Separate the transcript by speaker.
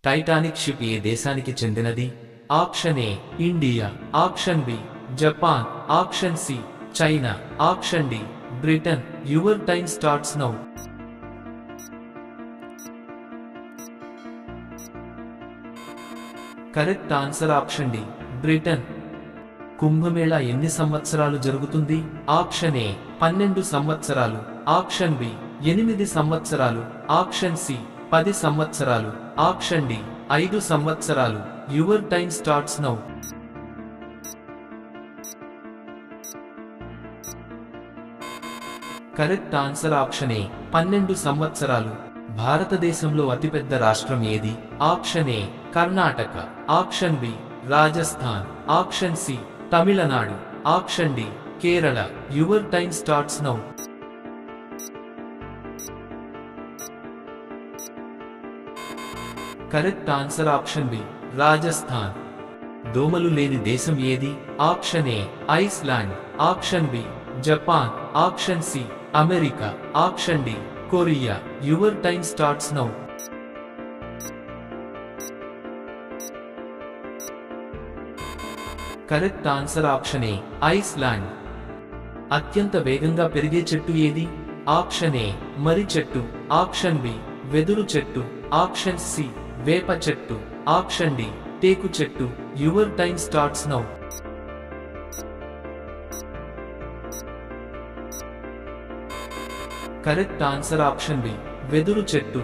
Speaker 1: Titanic ship ఏ దేశానికి చెందినది? Option A India, option B Japan, option C China, option D Britain. Your time starts now. Correct answer option D Britain. Kumbh Mela ఎన్ని సంవత్సరాలు జరుగుతుంది? Option A 12 సంవత్సరాలు, option B 8 సంవత్సరాలు, option C 10 సంవత్సరాలు, option D 5 సంవత్సరాలు. Your time starts now. Correct answer option A 12 సంవత్సరాలు. భారతదేశంలో అతిపెద్ద రాష్ట్రం ఏది? Option A Karnataka, option B Rajasthan, option C Tamil Nadu, option D Kerala. Your time starts now. Correct answer option B Rajasthan. దోమలు లేని దేశం ఏది? Option A Iceland, option B Japan, option C America, option D Korea. Your time starts now. Correct answer option A Iceland. అత్యంత వేగంగా పెరిగే చెట్టు ఏది? Option ఏ మర్రి చెట్టు, ఆప్షన్ బి వెదురు చెట్టు, ఆప్షన్ సి వేప చెట్టు, ఆప్షన్ డి టేకు చెట్టు. Your time starts now. Correct answer option B వెదురు చెట్టు.